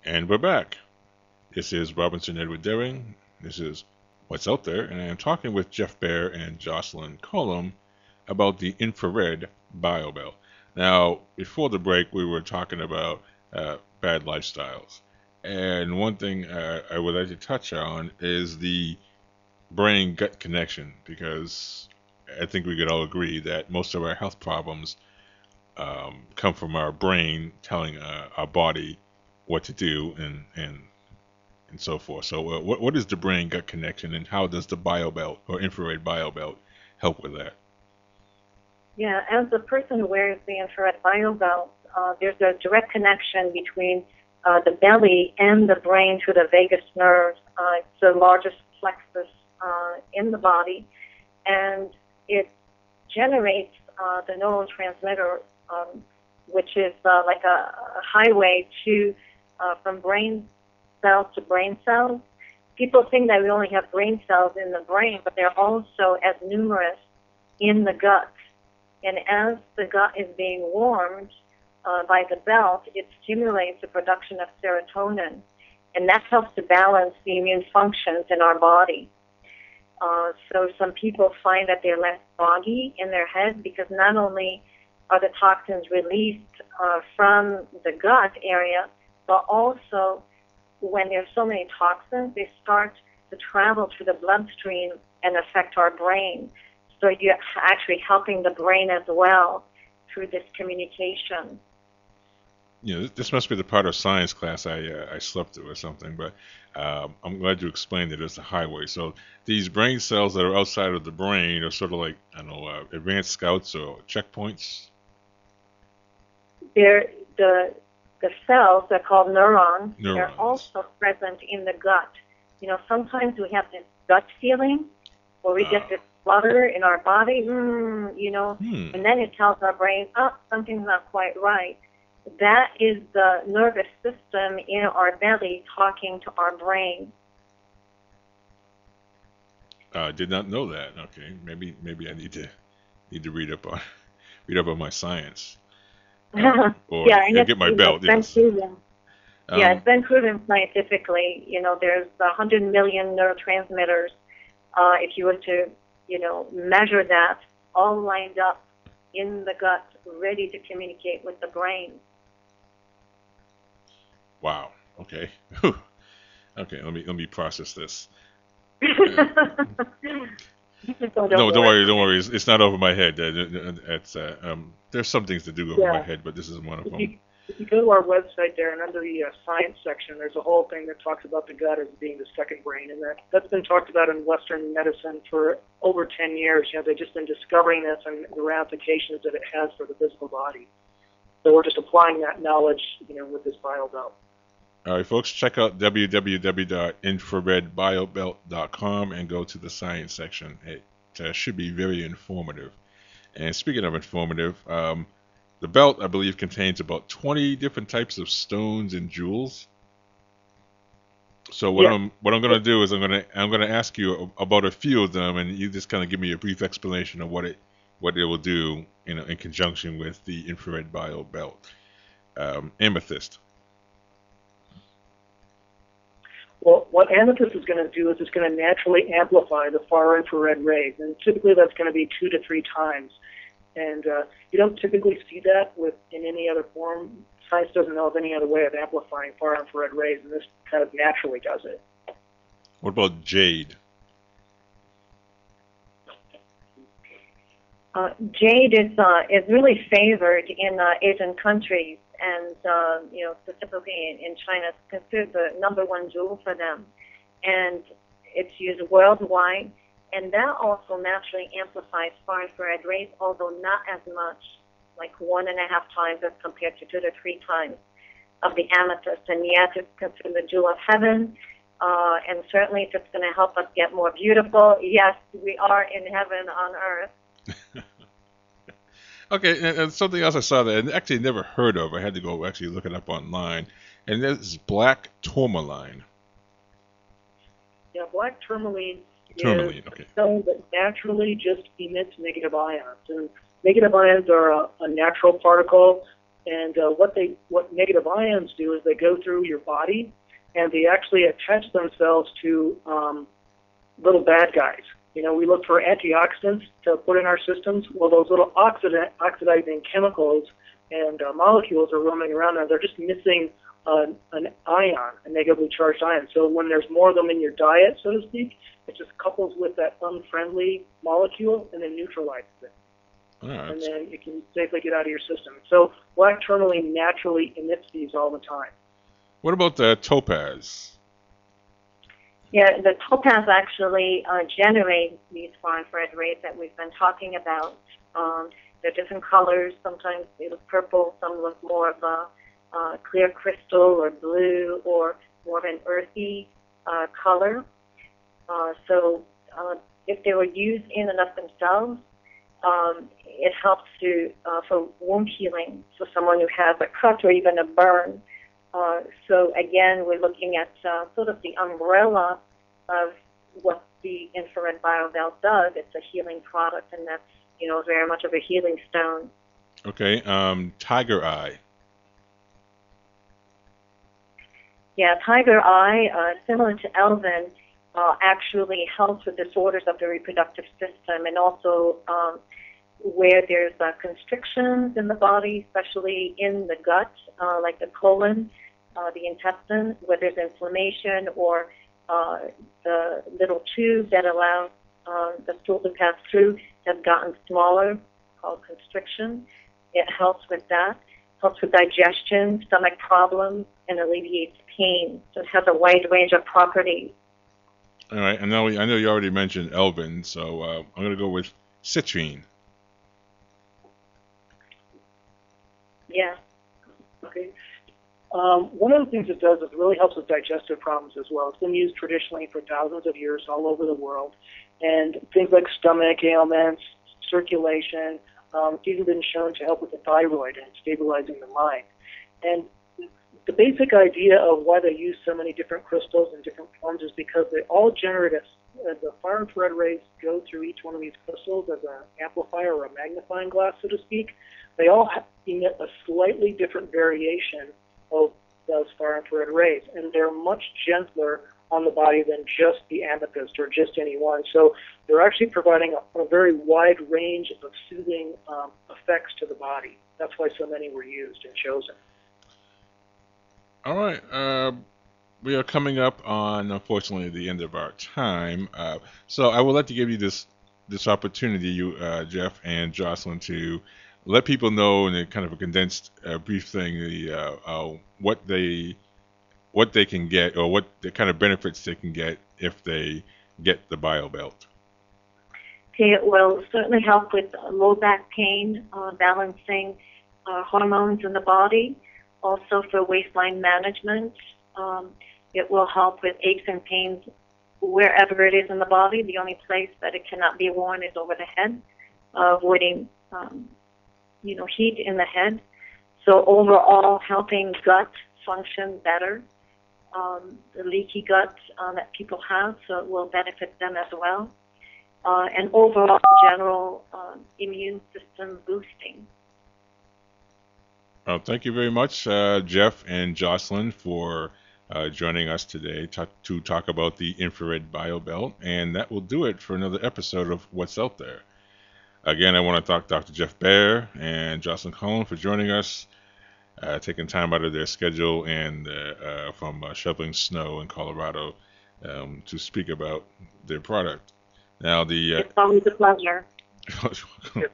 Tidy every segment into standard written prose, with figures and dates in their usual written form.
And we're back. This is Robinson Edward Daring. This is What's Out There, and I am talking with Jeff Behr and Jocelyne Colombe about the infrared biobelt. Now, before the break, we were talking about bad lifestyles. And one thing I would like to touch on is the brain gut connection, because I think we could all agree that most of our health problems come from our brain telling our body what to do and so forth. So, what is the brain gut connection, and how does the biobelt or infrared biobelt help with that? Yeah, as the person who wears the infrared biobelt, there's a direct connection between the belly and the brain through the vagus nerve. It's the largest plexus in the body, and it generates the neurotransmitter, which is like a highway to from brain cells to brain cells. People think that we only have brain cells in the brain, but they're also as numerous in the gut. And as the gut is being warmed by the belt, it stimulates the production of serotonin, and that helps to balance the immune functions in our body. So some people find that they're less foggy in their head because not only are the toxins released from the gut area, but also when there's so many toxins, they start to travel through the bloodstream and affect our brain. So you're actually helping the brain as well through this communication. This must be the part of science class I slept through or something, but I'm glad you explained it as a highway. So these brain cells that are outside of the brain are sort of like, I don't know, advanced scouts or checkpoints. They're, the cells are called neurons. They're Neurons. also present in the gut. Sometimes we have this gut feeling where we get this flutter in our body, and then it tells our brain, oh, something's not quite right. That is the nervous system in our belly talking to our brain. I did not know that. Okay, maybe I need to read up on my science, or Yeah, and get my belt. been Yes. proven. Yeah, Um, it's been proven scientifically. There's 100 million neurotransmitters. If you were to, measure that, all lined up in the gut, ready to communicate with the brain. wow. Okay. Okay. Let me process this. So No, don't don't worry. worry, don't worry. It's not over my head. It's there's some things to do over my Yeah. head, but this is one of If them. you, if you go to our website there and under the science section, there's a whole thing that talks about the gut as being the second brain, and that's been talked about in Western medicine for over 10 years. They've just been discovering this and the ramifications that it has for the physical body. So we're just applying that knowledge, with this biobelt. All right, folks, check out www.infraredbiobelt.com and go to the science section. It should be very informative. And speaking of informative, the belt, I believe, contains about 20 different types of stones and jewels. So Yeah. what I'm going to do is I'm gonna ask you about a few of them, and you just kind of give me a brief explanation of what it will do in conjunction with the infrared bio belt. Amethyst. Well, what amethyst is going to do is it's going to naturally amplify the far infrared rays, and typically that's going to be 2 to 3 times. And you don't typically see that in any other form. Science doesn't know of any other way of amplifying far infrared rays, and this kind of naturally does it. What about jade? Jade is really favored in Asian countries, and specifically in China, it's considered the number one jewel for them, and it's used worldwide. And that also naturally amplifies far infrared rays, although not as much, like 1.5 times as compared to 2 to 3 times of the amethyst. And yet, it's considered the jewel of heaven. And certainly, if it's going to help us get more beautiful, yes, we are in heaven on earth. Okay, and something else I saw that I actually never heard of. I had to go actually look it up online, and that's black tourmaline. Yeah, black tourmaline is Tourmaline, okay. a stone that naturally just emits negative ions. And negative ions are a natural particle. And what negative ions do is they go through your body, and they actually attach themselves to little bad guys. You know, we look for antioxidants to put in our systems. Well, those little oxidizing chemicals and molecules are roaming around, and they're just missing an ion, a negatively charged ion. So when there's more of them in your diet, so to speak, it just couples with that unfriendly molecule and then neutralizes it. And then it can safely get out of your system. So black tourmaline naturally emits these all the time. What about the topaz? Yeah, the topaz actually generates these far-infrared rays that we've been talking about. They're different colors. Sometimes they look purple. Some look more of a clear crystal or blue or more of an earthy color. So if they were used in and of themselves, it helps for wound healing for someone who has a cut or even a burn. So again, we're looking at sort of the umbrella of what the infrared biobelt does. It's a healing product, and that's, you know, very much of a healing stone. Okay, tiger eye. Yeah, tiger eye, similar to Elvin, actually helps with disorders of the reproductive system, and also where there's constrictions in the body, especially in the gut, like the colon, the intestine, where there's inflammation, or the little tube that allows the stool to pass through has gotten smaller, called constriction. It helps with that. Helps with digestion, stomach problems, and alleviates pain. So it has a wide range of properties. All right, I know you already mentioned Elvin, so I'm going to go with citrine. Yeah. Okay. One of the things it does is it really helps with digestive problems as well. It's been used traditionally for thousands of years all over the world. And things like stomach ailments, circulation, it's even been shown to help with the thyroid and stabilizing the mind. And the basic idea of why they use so many different crystals in different forms is because they all generate the far infrared rays go through each one of these crystals as an amplifier or a magnifying glass, so to speak. They all emit a slightly different variation of those far infrared rays, and they're much gentler on the body than just the amethyst or just any one. So they're actually providing a very wide range of soothing effects to the body. That's why so many were used and chosen. All right. We are coming up on, unfortunately, the end of our time. So I would like to give you this opportunity, you, Jeff and Jocelyne, to let people know in a kind of a condensed, brief thing, what they can get, or what the kind of benefits they can get if they get the BioBelt. Okay, it will certainly help with low back pain, balancing hormones in the body, also for waistline management. It will help with aches and pains wherever it is in the body. The only place that it cannot be worn is over the head, avoiding heat in the head. So overall, helping gut function better, the leaky gut that people have, so it will benefit them as well. And overall, general immune system boosting. Thank you very much, Jeff and Jocelyne, for joining us today to talk about the infrared BioBelt. And that will do it for another episode of What's Out There. Again, I want to thank Dr. Jeff Behr and Jocelyne Colombe for joining us, taking time out of their schedule and from shoveling snow in Colorado to speak about their product. Now, it's always a pleasure. Yes,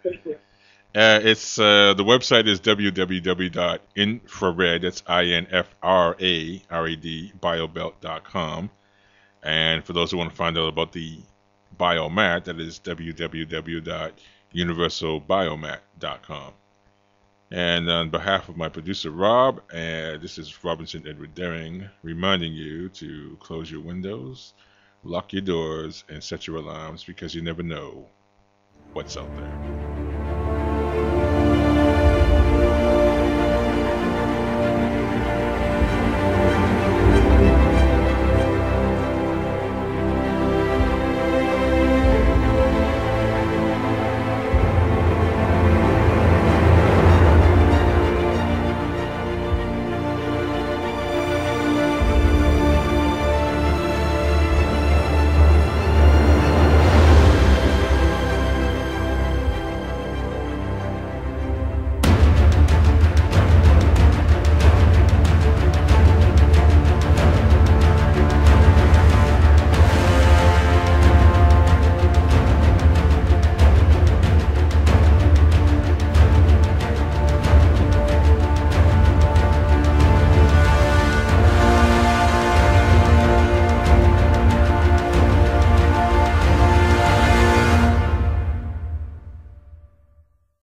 thank you. The website is www.infrared, that's INFRARED, biobelt.com. And for those who want to find out about the biomat, that is www.universalbiomat.com. And on behalf of my producer, Rob, this is Robinson Edward Daring, reminding you to close your windows, lock your doors, and set your alarms, because you never know what's out there.